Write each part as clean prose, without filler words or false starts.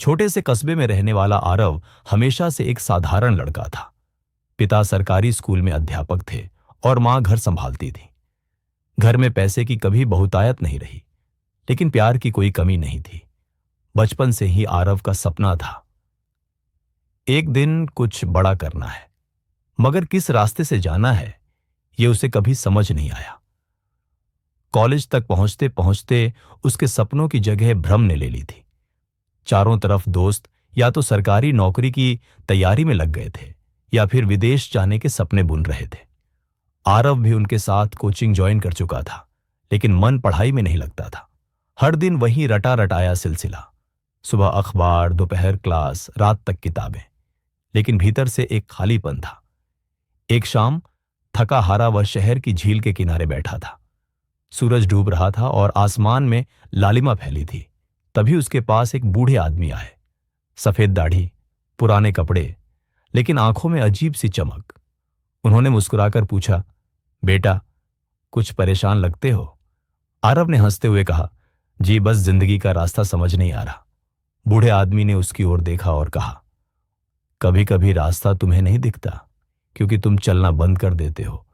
छोटे से कस्बे में रहने वाला आरव हमेशा से एक साधारण लड़का था। पिता सरकारी स्कूल में अध्यापक थे और मां घर संभालती थी। घर में पैसे की कभी बहुतायत नहीं रही, लेकिन प्यार की कोई कमी नहीं थी। बचपन से ही आरव का सपना था, एक दिन कुछ बड़ा करना है, मगर किस रास्ते से जाना है यह उसे कभी समझ नहीं आया। कॉलेज तक पहुंचते पहुंचते उसके सपनों की जगह भ्रम ने ले ली थी। चारों तरफ दोस्त या तो सरकारी नौकरी की तैयारी में लग गए थे या फिर विदेश जाने के सपने बुन रहे थे। आरव भी उनके साथ कोचिंग ज्वाइन कर चुका था, लेकिन मन पढ़ाई में नहीं लगता था। हर दिन वही रटा रटाया सिलसिला, सुबह अखबार, दोपहर क्लास, रात तक किताबें, लेकिन भीतर से एक खालीपन था। एक शाम थका हारा वह शहर की झील के किनारे बैठा था। सूरज डूब रहा था और आसमान में लालिमा फैली थी। तभी उसके पास एक बूढ़े आदमी आए। सफेद दाढ़ी, पुराने कपड़े, लेकिन आंखों में अजीब सी चमक। उन्होंने मुस्कुराकर पूछा, बेटा, कुछ परेशान लगते हो? आरव ने हंसते हुए कहा, जी बस जिंदगी का रास्ता समझ नहीं आ रहा। बूढ़े आदमी ने उसकी ओर देखा और कहा, कभी कभी रास्ता तुम्हें नहीं दिखता क्योंकि तुम चलना बंद कर देते हो।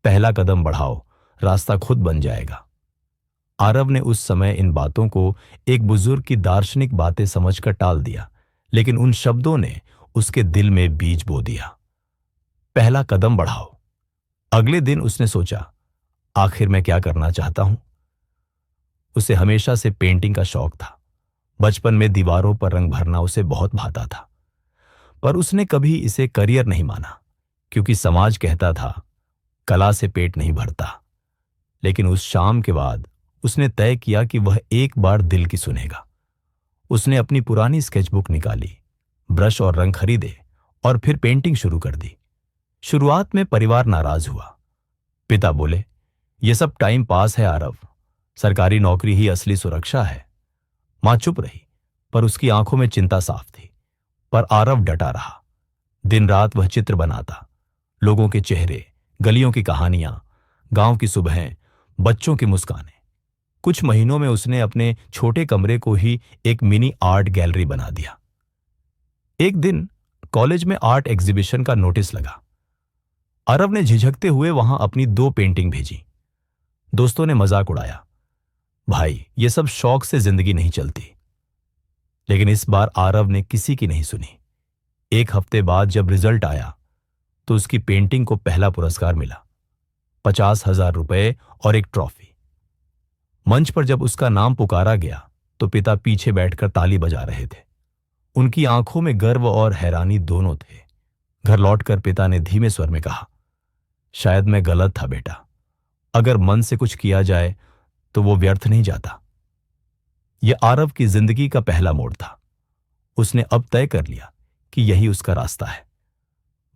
पहला कदम बढ़ाओ, रास्ता खुद बन जाएगा। आरव ने उस समय इन बातों को एक बुजुर्ग की दार्शनिक बातें समझकर टाल दिया, लेकिन उन शब्दों ने उसके दिल में बीज बो दिया। पहला कदम बढ़ाओ। अगले दिन उसने सोचा, आखिर मैं क्या करना चाहता हूं? उसे हमेशा से पेंटिंग का शौक था। बचपन में दीवारों पर रंग भरना उसे बहुत भाता था, पर उसने कभी इसे करियर नहीं माना क्योंकि समाज कहता था कला से पेट नहीं भरता। लेकिन उस शाम के बाद उसने तय किया कि वह एक बार दिल की सुनेगा। उसने अपनी पुरानी स्केचबुक निकाली, ब्रश और रंग खरीदे और फिर पेंटिंग शुरू कर दी। शुरुआत में परिवार नाराज हुआ। पिता बोले, यह सब टाइम पास है आरव, सरकारी नौकरी ही असली सुरक्षा है। मां चुप रही, पर उसकी आंखों में चिंता साफ थी। पर आरव डटा रहा। दिन रात वह चित्र बनाता, लोगों के चेहरे, गलियों की कहानियां, गांव की सुबहें, बच्चों की मुस्कानें। कुछ महीनों में उसने अपने छोटे कमरे को ही एक मिनी आर्ट गैलरी बना दिया। एक दिन कॉलेज में आर्ट एग्जीबिशन का नोटिस लगा। आरव ने झिझकते हुए वहां अपनी 2 पेंटिंग भेजी। दोस्तों ने मजाक उड़ाया, भाई ये सब शौक से जिंदगी नहीं चलती। लेकिन इस बार आरव ने किसी की नहीं सुनी। एक हफ्ते बाद जब रिजल्ट आया तो उसकी पेंटिंग को पहला पुरस्कार मिला, 50,000 रुपए और एक ट्रॉफी। मंच पर जब उसका नाम पुकारा गया तो पिता पीछे बैठकर ताली बजा रहे थे। उनकी आंखों में गर्व और हैरानी दोनों थे। घर लौटकर पिता ने धीमे स्वर में कहा, शायद मैं गलत था बेटा। अगर मन से कुछ किया जाए तो वो व्यर्थ नहीं जाता। यह आरव की जिंदगी का पहला मोड़ था। उसने अब तय कर लिया कि यही उसका रास्ता है।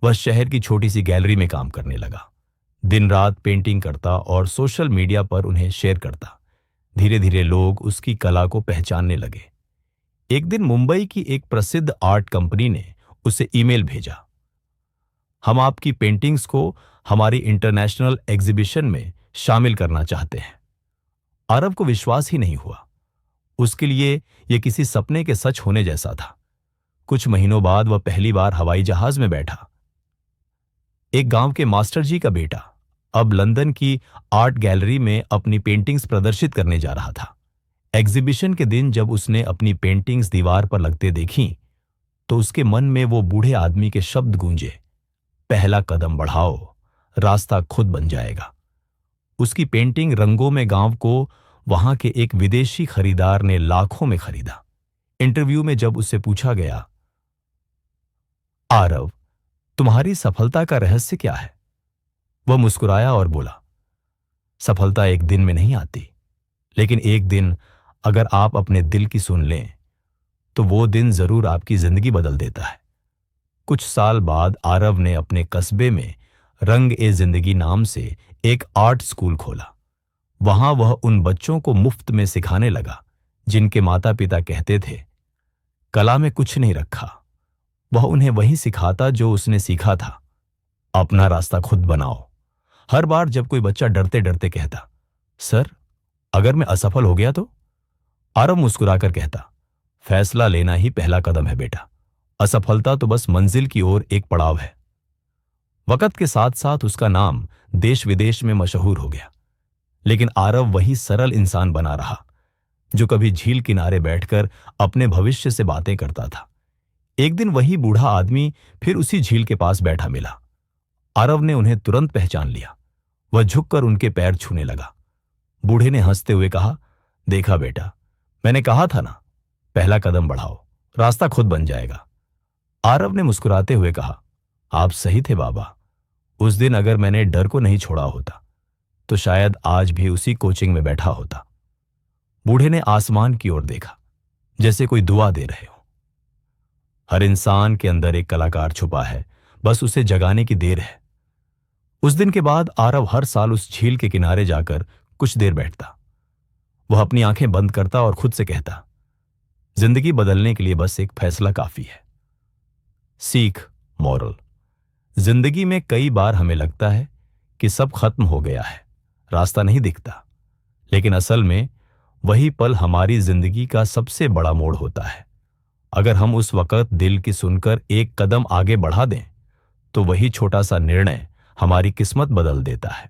वह शहर की छोटी सी गैलरी में काम करने लगा। दिन रात पेंटिंग करता और सोशल मीडिया पर उन्हें शेयर करता। धीरे धीरे लोग उसकी कला को पहचानने लगे। एक दिन मुंबई की एक प्रसिद्ध आर्ट कंपनी ने उसे ईमेल भेजा, हम आपकी पेंटिंग्स को हमारी इंटरनेशनल एग्जीबिशन में शामिल करना चाहते हैं। आरव को विश्वास ही नहीं हुआ। उसके लिए यह किसी सपने के सच होने जैसा था। कुछ महीनों बाद वह पहली बार हवाई जहाज में बैठा। एक गांव के मास्टर जी का बेटा अब लंदन की आर्ट गैलरी में अपनी पेंटिंग्स प्रदर्शित करने जा रहा था। एग्जीबिशन के दिन जब उसने अपनी पेंटिंग्स दीवार पर लगते देखी तो उसके मन में वो बूढ़े आदमी के शब्द गूंजे, पहला कदम बढ़ाओ, रास्ता खुद बन जाएगा। उसकी पेंटिंग रंगों में गांव को वहां के एक विदेशी खरीदार ने लाखों में खरीदा। इंटरव्यू में जब उससे पूछा गया, आरव, तुम्हारी सफलता का रहस्य क्या है? वह मुस्कुराया और बोला, सफलता एक दिन में नहीं आती, लेकिन एक दिन अगर आप अपने दिल की सुन लें तो वो दिन जरूर आपकी जिंदगी बदल देता है। कुछ साल बाद आरव ने अपने कस्बे में रंग ए जिंदगी नाम से एक आर्ट स्कूल खोला। वहां वह उन बच्चों को मुफ्त में सिखाने लगा जिनके माता पिता कहते थे कला में कुछ नहीं रखा। वह उन्हें वही सिखाता जो उसने सीखा था, अपना रास्ता खुद बनाओ। हर बार जब कोई बच्चा डरते डरते कहता, सर अगर मैं असफल हो गया तो? आरव मुस्कुराकर कहता, फैसला लेना ही पहला कदम है बेटा। असफलता तो बस मंजिल की ओर एक पड़ाव है। वक्त के साथ साथ उसका नाम देश विदेश में मशहूर हो गया, लेकिन आरव वही सरल इंसान बना रहा जो कभी झील किनारे बैठकर अपने भविष्य से बातें करता था। एक दिन वही बूढ़ा आदमी फिर उसी झील के पास बैठा मिला। आरव ने उन्हें तुरंत पहचान लिया। वह झुककर उनके पैर छूने लगा। बूढ़े ने हंसते हुए कहा, देखा बेटा, मैंने कहा था ना, पहला कदम बढ़ाओ, रास्ता खुद बन जाएगा। आरव ने मुस्कुराते हुए कहा, आप सही थे बाबा। उस दिन अगर मैंने डर को नहीं छोड़ा होता तो शायद आज भी उसी कोचिंग में बैठा होता। बूढ़े ने आसमान की ओर देखा, जैसे कोई दुआ दे रहे हो। हर इंसान के अंदर एक कलाकार छुपा है, बस उसे जगाने की देर है। उस दिन के बाद आरव हर साल उस झील के किनारे जाकर कुछ देर बैठता। वह अपनी आंखें बंद करता और खुद से कहता, जिंदगी बदलने के लिए बस एक फैसला काफी है। सीख, मॉरल। जिंदगी में कई बार हमें लगता है कि सब खत्म हो गया है, रास्ता नहीं दिखता, लेकिन असल में वही पल हमारी जिंदगी का सबसे बड़ा मोड़ होता है। अगर हम उस वक्त दिल की सुनकर एक कदम आगे बढ़ा दें तो वही छोटा सा निर्णय हमारी किस्मत बदल देता है।